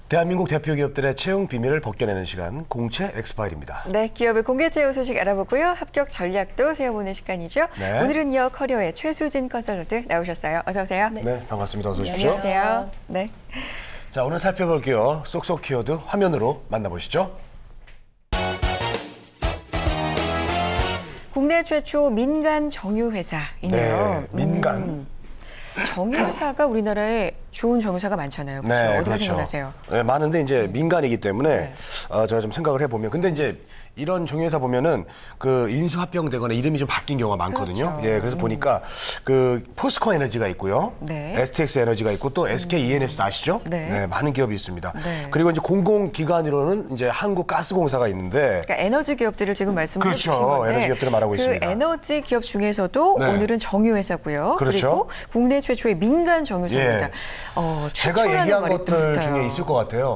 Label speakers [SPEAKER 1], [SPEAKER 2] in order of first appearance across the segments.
[SPEAKER 1] 대한민국 대표 기업들의 채용 비밀을 벗겨내는 시간, 공채 엑스파일입니다.
[SPEAKER 2] 네, 기업의 공개 채용 소식 알아보고요. 합격 전략도 세워보는 시간이죠.
[SPEAKER 1] 네.
[SPEAKER 2] 오늘은요, 커리어의 최수진 컨설턴트 나오셨어요. 어서 오세요.
[SPEAKER 1] 네, 반갑습니다. 어서 오십시오.
[SPEAKER 2] 안녕하세요. 네.
[SPEAKER 1] 자, 오늘 살펴볼게요. 쏙쏙 키워드 화면으로 만나보시죠.
[SPEAKER 2] 국내 최초 민간 정유회사이네요.
[SPEAKER 1] 네, 민간.
[SPEAKER 2] 정유회사가 우리나라에 좋은 정유사가 많잖아요. 그렇죠?
[SPEAKER 1] 네,
[SPEAKER 2] 어떻게
[SPEAKER 1] 그렇죠.
[SPEAKER 2] 생각하세요?
[SPEAKER 1] 네, 많은데 이제 민간이기 때문에
[SPEAKER 2] 네.
[SPEAKER 1] 제가 좀 생각을 해보면, 근데 이제 이런 정유회사 보면은 그 인수합병되거나 이름이 좀 바뀐 경우가 많거든요.
[SPEAKER 2] 그렇죠.
[SPEAKER 1] 예, 그래서 보니까 그 포스코 에너지가 있고요,
[SPEAKER 2] 네.
[SPEAKER 1] STX 에너지가 있고 또 SK E&S 아시죠?
[SPEAKER 2] 네.
[SPEAKER 1] 많은 기업이 있습니다.
[SPEAKER 2] 네.
[SPEAKER 1] 그리고 이제 공공기관으로는 이제 한국가스공사가 있는데.
[SPEAKER 2] 그러니까 에너지 기업들을 지금 말씀을
[SPEAKER 1] 그렇죠.
[SPEAKER 2] 해주신 건데
[SPEAKER 1] 에너지 기업들을 말하고 있습니다.
[SPEAKER 2] 그 에너지 기업 중에서도
[SPEAKER 1] 네.
[SPEAKER 2] 오늘은 정유회사고요.
[SPEAKER 1] 그렇죠.
[SPEAKER 2] 그리고 국내 최초의 민간 정유사입니다.
[SPEAKER 1] 예.
[SPEAKER 2] 최초라는
[SPEAKER 1] 제가 얘기한
[SPEAKER 2] 말이
[SPEAKER 1] 것들
[SPEAKER 2] 붙어요.
[SPEAKER 1] 중에 있을 것 같아요.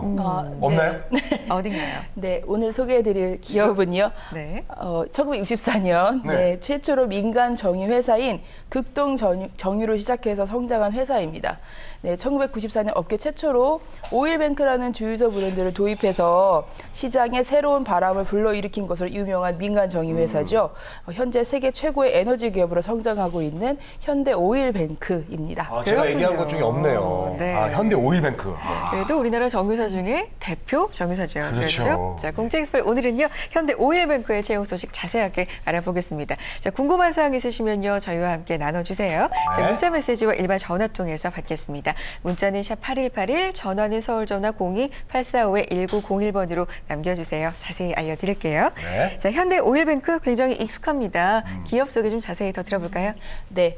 [SPEAKER 1] 없나요?
[SPEAKER 3] 네.
[SPEAKER 2] 어딘가요?
[SPEAKER 3] 네, 오늘 소개해드릴 기업은요.
[SPEAKER 2] 네.
[SPEAKER 3] 1964년
[SPEAKER 1] 네.
[SPEAKER 3] 최초로 민간 정유회사인 극동 정유로 시작해서 성장한 회사입니다. 네, 1994년 업계 최초로 오일뱅크라는 주유소 브랜드를 도입해서 시장에 새로운 바람을 불러일으킨 것으로 유명한 민간 정유회사죠. 현재 세계 최고의 에너지 기업으로 성장하고 있는 현대 오일뱅크입니다.
[SPEAKER 1] 제가
[SPEAKER 2] 그렇군요.
[SPEAKER 1] 얘기한 것 중에 없네요.
[SPEAKER 2] 네.
[SPEAKER 1] 현대 오일뱅크.
[SPEAKER 2] 그래도 우리나라 정유사 중에 대표 정유사죠.
[SPEAKER 1] 그렇죠.
[SPEAKER 2] 자, 공채 엑스파일 오늘은요, 현대 오일뱅크의 채용 소식 자세하게 알아보겠습니다. 자, 궁금한 사항 있으시면요, 저희와 함께 나눠주세요. 자,
[SPEAKER 1] 네.
[SPEAKER 2] 문자 메시지와 일반 전화 통해서 받겠습니다. 문자는 샵 8181, 전화는 서울전화 02-845-1901번으로 남겨주세요. 자세히 알려드릴게요.
[SPEAKER 1] 네.
[SPEAKER 2] 자, 현대 오일뱅크 굉장히 익숙합니다. 기업 소개 좀 자세히 더 들어볼까요?
[SPEAKER 3] 네,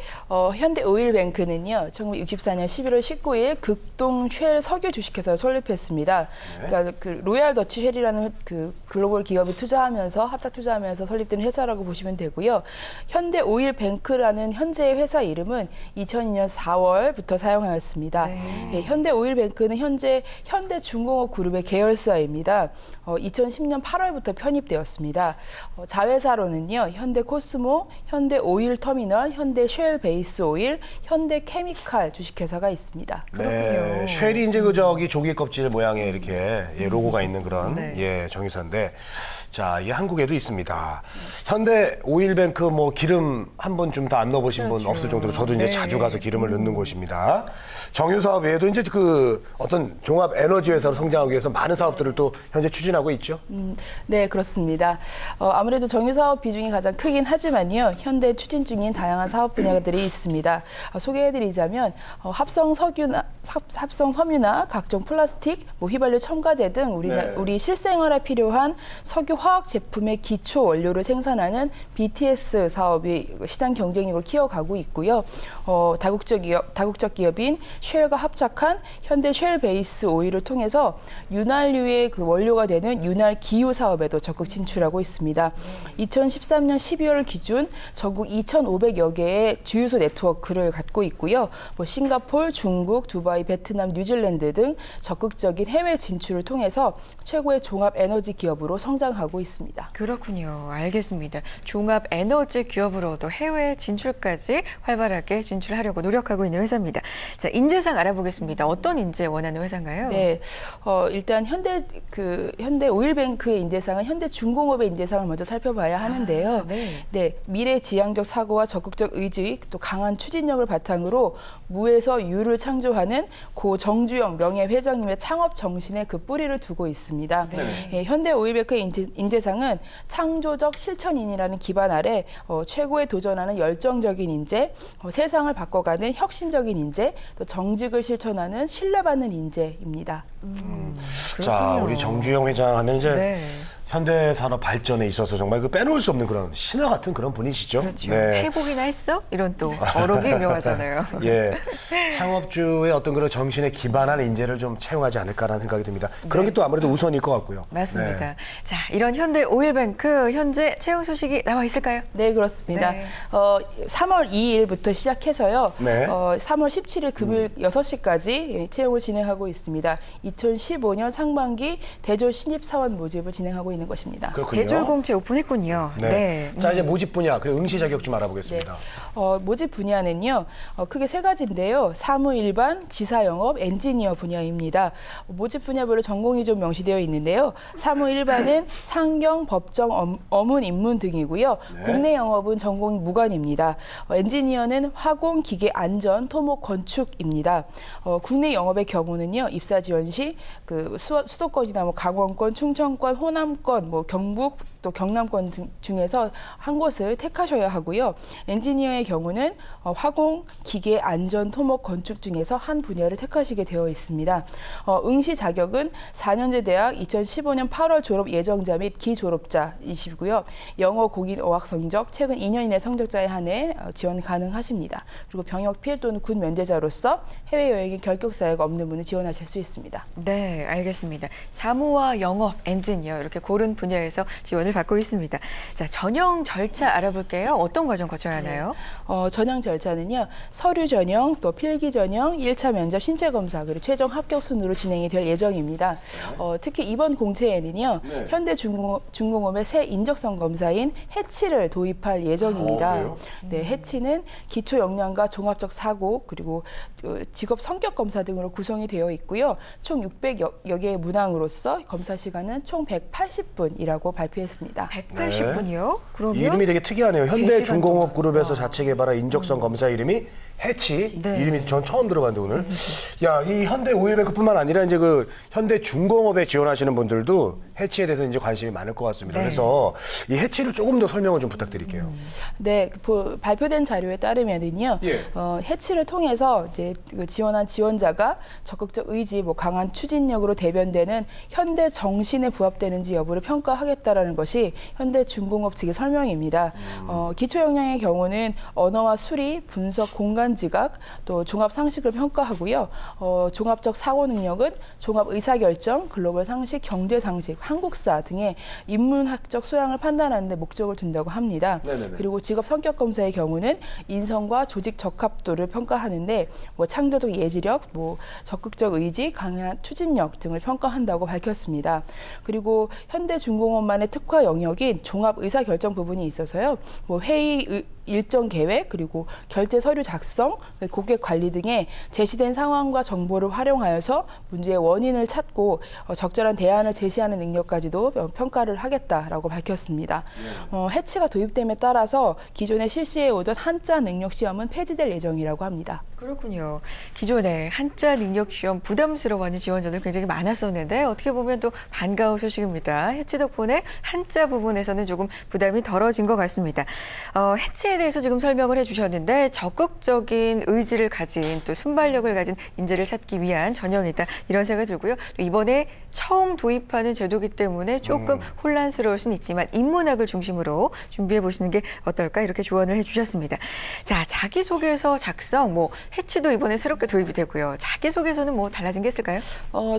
[SPEAKER 3] 현대 오일뱅크는요, 1964년 11월 19일 극동 쉘 석유 주식회사를 설립했습니다. 그러니까 그 로얄 더치 쉘이라는 그 글로벌 기업이 투자하면서 합작 투자하면서 설립된 회사라고 보시면 되고요. 현대 오일뱅크라는 현재의 회사 이름은 2002년 4월부터 사용하였습니다. 네, 현대 오일뱅크는 현재 현대중공업 그룹의 계열사입니다. 2010년 8월부터 편입되었습니다. 자회사로는요, 현대 코스모, 현대 오일 터미널, 현대 쉘 베이스 오일, 현대 케미칼 주식회사가 있습니다.
[SPEAKER 1] 네, 쉘이 이제 그 저기 조개 껍질 모양의 이렇게 로고가 있는 그런
[SPEAKER 2] 네.
[SPEAKER 1] 정유사인데, 자, 이게 한국에도 있습니다. 현대 오일뱅크 뭐 기름 한 번 좀 다 안 넣어보신 분 없을 정도로 저도 이제
[SPEAKER 2] 네.
[SPEAKER 1] 자주 가서 기름을 넣는 곳입니다. 정유사업 외에도 이제 그 어떤 종합 에너지 회사로 성장하기 위해서 많은 사업들을 또 현재 추진하고 있죠.
[SPEAKER 3] 네, 그렇습니다. 아무래도 정유사업 비중이 가장 크긴 하지만요, 현대 추진 중인 다양한 사업 분야들이 있습니다. 소개해드리자면 합성 섬유나 각종 플라스틱, 휘발유 첨가제 등 우리 실생활에 필요한 석유 화학 제품의 기초 원료를 생산하는 BTS 사업이 시장 경쟁력을 키워가고 있고요. 다국적 기업인 쉘과 합작한 현대 쉘 베이스 오일을 통해서 윤활유의 그 원료가 되는 윤활 기유 사업에도 적극 진출하고 있습니다. 2013년 12월 기준 전국 2,500여 개의 주유소 네트워크를 갖고 있고요. 싱가포르, 중국, 두바이, 베트남, 뉴질랜드 등 적극적인 해외 진출을 통해서 최고의 종합 에너지 기업으로 성장하고 있습니다.
[SPEAKER 2] 그렇군요. 알겠습니다. 종합 에너지 기업으로도 해외 진출까지 활발하게 진출하려고 노력하고 있는 회사입니다. 자, 인재상 알아보겠습니다. 어떤 인재 원하는 회사인가요?
[SPEAKER 3] 네, 일단 현대 오일뱅크의 인재상은 현대중공업의 인재상을 먼저 살펴봐야 하는데요. 네, 미래지향적 사고와 적극적 의지, 또 강한 추진력을 바탕으로 무에서 유를 창조하는 고 정주영 명예회장님의 창업 정신에 그 뿌리를 두고 있습니다. 현대 오일뱅크의 인재상은 창조적 실천인이라는 기반 아래 최고에 도전하는 열정적인 인재, 세상을 바꿔가는 혁신적인 인재, 또 정직을 실천하는 신뢰받는 인재입니다.
[SPEAKER 1] 자, 우리 정주영 회장 하면 이제
[SPEAKER 2] 네.
[SPEAKER 1] 현대산업 발전에 있어서 정말 그 빼놓을 수 없는 그런 신화 같은 그런 분이시죠.
[SPEAKER 2] 그렇죠.
[SPEAKER 1] 네.
[SPEAKER 2] 해보기나 했어? 이런 또 어록이 유명하잖아요.
[SPEAKER 1] 예, 창업주의 어떤 그런 정신에 기반한 인재를 좀 채용하지 않을까라는 생각이 듭니다. 그런 게 또 아무래도 우선일 것 같고요.
[SPEAKER 2] 맞습니다.
[SPEAKER 1] 네.
[SPEAKER 2] 자, 이런 현대 오일뱅크 현재 채용 소식이 나와 있을까요?
[SPEAKER 3] 네, 그렇습니다.
[SPEAKER 2] 네.
[SPEAKER 3] 3월 2일부터 시작해서요.
[SPEAKER 1] 네.
[SPEAKER 3] 3월 17일 금요일 6시까지 채용을 진행하고 있습니다. 2015년 상반기 대졸 신입 사원 모집을 진행하고 있는 것입니다.
[SPEAKER 1] 그렇군요.
[SPEAKER 2] 대졸공채 오픈했군요.
[SPEAKER 1] 네. 자, 이제 모집 분야 그리고 응시 자격 좀 알아보겠습니다.
[SPEAKER 3] 네. 모집 분야는요, 크게 세 가지인데요. 사무 일반, 지사 영업, 엔지니어 분야입니다. 모집 분야별로 전공이 좀 명시되어 있는데요. 사무 일반은 상경, 법정, 어문, 인문 등이고요. 국내 영업은 전공이 무관입니다. 엔지니어는 화공, 기계, 안전, 토목, 건축입니다. 국내 영업의 경우는요, 입사 지원 시 그 수도권이나 뭐 강원권, 충청권, 호남권, 뭐 경북 또 경남권 중에서 한 곳을 택하셔야 하고요. 엔지니어의 경우는 화공, 기계, 안전, 토목, 건축 중에서 한 분야를 택하시게 되어 있습니다. 응시 자격은 4년제 대학 2015년 8월 졸업 예정자 및 기졸업자이시고요. 영어, 공인, 어학 성적 최근 2년 이내 성적자에 한해 지원 가능하십니다. 그리고 병역 필 또는 군 면제자로서 해외여행의 결격 사유가 없는 분은 지원하실 수 있습니다.
[SPEAKER 2] 네, 알겠습니다. 사무와 영업, 엔지니어 이렇게 고른 분야에서 지원을 받고 있습니다. 자, 전형 절차 알아볼게요. 어떤 과정 거쳐야 하나요?
[SPEAKER 3] 전형 절차는요. 서류 전형, 또 필기 전형, 1차 면접, 신체 검사, 그리고 최종 합격 순으로 진행이 될 예정입니다. 특히 이번 공채에는요. 현대중공업의 새 인적성 검사인 해치를 도입할 예정입니다. 네, 해치는 기초 역량과 종합적 사고, 그리고 직업 성격 검사 등으로 구성이 되어 있고요. 총 600여 개의 문항으로서 검사 시간은 총 180분이라고 발표했습니다.
[SPEAKER 2] 180분이요? 그러면
[SPEAKER 1] 이름이 되게 특이하네요. 현대중공업그룹에서 자체 개발한 인적성 검사 이름이 해치.
[SPEAKER 2] 네.
[SPEAKER 1] 이름이 전 처음 들어봤는데 오늘. 야, 이 현대 오일뱅크뿐만 아니라 이제 그 현대중공업에 지원하시는 분들도 해치에 대해서 이제 관심이 많을 것 같습니다.
[SPEAKER 2] 네.
[SPEAKER 1] 그래서 이 해치를 조금 더 설명을 좀 부탁드릴게요.
[SPEAKER 3] 네, 발표된 자료에 따르면은요, 해치를 통해서 이제 지원한 지원자가 적극적 의지, 뭐 강한 추진력으로 대변되는 현대 정신에 부합되는지 여부를 평가하겠다라는 것이 현대중공업 측의 설명입니다. 기초 역량의 경우는 언어와 수리, 분석, 공간 지각, 또 종합 상식을 평가하고요. 종합적 사고 능력은 종합 의사결정, 글로벌 상식, 경제 상식, 한국사 등의 인문학적 소양을 판단하는 데 목적을 둔다고 합니다.
[SPEAKER 1] 네네네.
[SPEAKER 3] 그리고 직업 성격 검사의 경우는 인성과 조직 적합도를 평가하는데 뭐 창조적 예지력, 뭐 적극적 의지, 강한 추진력 등을 평가한다고 밝혔습니다. 그리고 현대중공업만의 특화 영역인 종합 의사결정 부분이 있어서요. 뭐 회의 일정 계획, 그리고 결제 서류 작성, 고객 관리 등의 제시된 상황과 정보를 활용하여서 문제의 원인을 찾고 적절한 대안을 제시하는 능력까지도 평가를 하겠다라고 밝혔습니다. 해치가 도입됨에 따라서 기존에 실시해 오던 한자 능력 시험은 폐지될 예정이라고 합니다.
[SPEAKER 2] 그렇군요. 기존에 한자 능력 시험 부담스러워하는 지원자들 굉장히 많았었는데 어떻게 보면 또 반가운 소식입니다. 해치 덕분에 한자 부분에서는 조금 부담이 덜어진 것 같습니다. 해치에 대해서 지금 설명을 해주셨는데 적극적인 의지를 가진 또 순발력을 가진 인재를 찾기 위한 전형이다 이런 생각이 들고요. 또 이번에 처음 도입하는 제도이기 때문에 조금 혼란스러울 수는 있지만 인문학을 중심으로 준비해 보시는 게 어떨까 이렇게 조언을 해주셨습니다. 자, 자기소개서 작성, 뭐 해치도 이번에 새롭게 도입이 되고요. 자기소개서는 뭐 달라진 게 있을까요?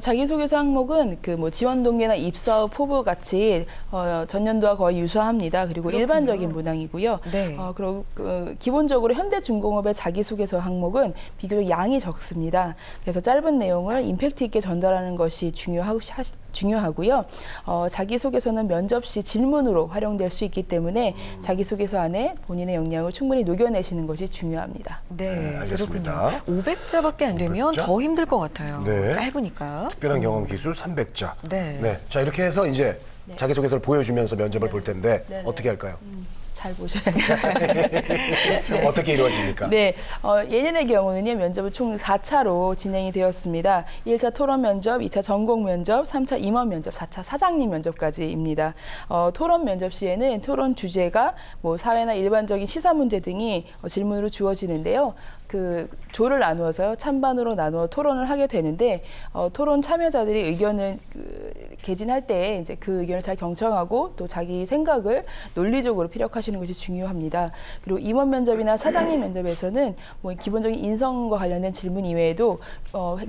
[SPEAKER 3] 자기소개서 항목은 그 뭐 지원 동기나 입사 후 포부 같이 전년도와 거의 유사합니다. 그리고
[SPEAKER 2] 그렇군요.
[SPEAKER 3] 일반적인 문항이고요.
[SPEAKER 2] 네.
[SPEAKER 3] 그리고 기본적으로 현대중공업의 자기소개서 항목은 비교적 양이 적습니다. 그래서 짧은 내용을 임팩트 있게 전달하는 것이 중요하고요. 자기소개서는 면접 시 질문으로 활용될 수 있기 때문에 자기소개서 안에 본인의 역량을 충분히 녹여내시는 것이 중요합니다.
[SPEAKER 2] 네,
[SPEAKER 1] 알겠습니다.
[SPEAKER 2] 그렇군요. 500자밖에 안 되면
[SPEAKER 1] 500자?
[SPEAKER 2] 더 힘들 것 같아요.
[SPEAKER 1] 네.
[SPEAKER 2] 짧으니까.
[SPEAKER 1] 특별한 경험 기술 300자.
[SPEAKER 2] 네.
[SPEAKER 1] 자, 이렇게 해서 이제 자기소개서를 보여주면서 면접을 볼 텐데 어떻게 할까요?
[SPEAKER 3] 잘 보셔야죠.
[SPEAKER 1] 어떻게 이루어집니까?
[SPEAKER 3] 네, 예년의 경우는요, 면접은 총 4차로 진행이 되었습니다. 1차 토론 면접, 2차 전공 면접, 3차 임원 면접, 4차 사장님 면접까지입니다. 토론 면접 시에는 토론 주제가 뭐 사회나 일반적인 시사 문제 등이 질문으로 주어지는데요. 그 조를 나누어서요, 찬반으로 나누어 토론을 하게 되는데 토론 참여자들이 의견을 개진할 때 이제 그 의견을 잘 경청하고 또 자기 생각을 논리적으로 피력하시는 것이 중요합니다. 그리고 임원 면접이나 사장님 면접에서는 뭐 기본적인 인성과 관련된 질문 이외에도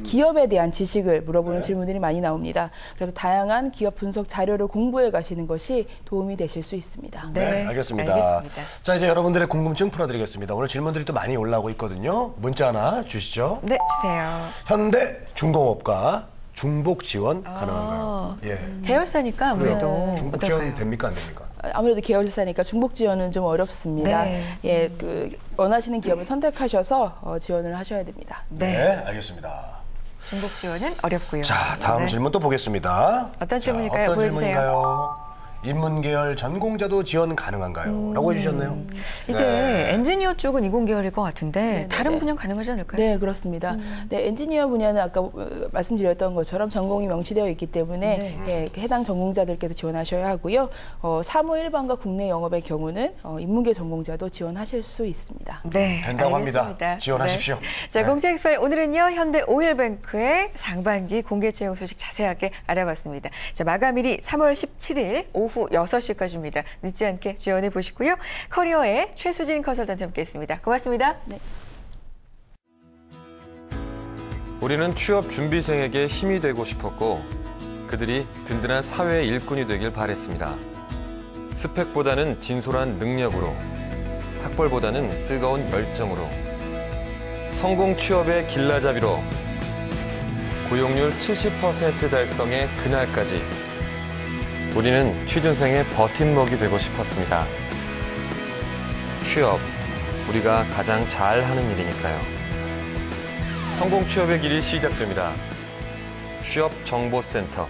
[SPEAKER 3] 기업에 대한 지식을 물어보는 질문들이 많이 나옵니다. 그래서 다양한 기업 분석 자료를 공부해 가시는 것이 도움이 되실 수 있습니다.
[SPEAKER 1] 네, 알겠습니다. 자, 이제 여러분들의 궁금증 풀어드리겠습니다. 오늘 질문들이 또 많이 올라오고 있거든요. 문자 하나 주시죠.
[SPEAKER 2] 네, 주세요.
[SPEAKER 1] 현대중공업과 중복 지원 가능한가요? 예.
[SPEAKER 2] 계열사니까 아무래도
[SPEAKER 1] 중복 지원
[SPEAKER 2] 어떨까요?
[SPEAKER 1] 됩니까 안 됩니까?
[SPEAKER 3] 아무래도 계열사니까 중복 지원은 좀 어렵습니다.
[SPEAKER 2] 네.
[SPEAKER 3] 예, 원하시는 기업을 선택하셔서 지원을 하셔야 됩니다.
[SPEAKER 1] 네, 알겠습니다.
[SPEAKER 2] 중복 지원은 어렵고요.
[SPEAKER 1] 자, 다음
[SPEAKER 2] 네.
[SPEAKER 1] 질문 또 보겠습니다.
[SPEAKER 2] 어떤 질문일까요?
[SPEAKER 1] 어떤
[SPEAKER 2] 보여주세요.
[SPEAKER 1] 질문인가요? 인문계열 전공자도 지원 가능한가요? 라고 해주셨네요.
[SPEAKER 2] 이게
[SPEAKER 1] 네.
[SPEAKER 2] 엔지니어 쪽은 이공계열일 것 같은데
[SPEAKER 3] 네,
[SPEAKER 2] 다른
[SPEAKER 3] 네.
[SPEAKER 2] 분야 가능하지 않을까요?
[SPEAKER 3] 네, 그렇습니다. 네, 엔지니어 분야는 아까 말씀드렸던 것처럼 전공이 명시되어 있기 때문에 예, 해당 전공자들께서 지원하셔야 하고요. 사무 일반과 국내 영업의 경우는 인문계 전공자도 지원하실 수 있습니다.
[SPEAKER 2] 네,
[SPEAKER 1] 된다고
[SPEAKER 2] 알겠습니다.
[SPEAKER 1] 합니다. 지원하십시오.
[SPEAKER 2] 네. 자,
[SPEAKER 1] 네.
[SPEAKER 2] 공채엑스파일 오늘은요 현대 오일뱅크의 상반기 공개 채용 소식 자세하게 알아봤습니다. 자, 마감일이 3월 17일 오후 6시까지입니다. 늦지 않게 지원해 보시고요. 커리어의 최수진 컨설턴트 함께했습니다. 고맙습니다.
[SPEAKER 3] 네.
[SPEAKER 4] 우리는 취업 준비생에게 힘이 되고 싶었고 그들이 든든한 사회의 일꾼이 되길 바랬습니다. 스펙보다는 진솔한 능력으로, 학벌보다는 뜨거운 열정으로, 성공 취업의 길라잡이로, 고용률 70% 달성의 그날까지 우리는 취준생의 버팀목이 되고 싶었습니다. 취업, 우리가 가장 잘하는 일이니까요. 성공 취업의 길이 시작됩니다. 취업정보센터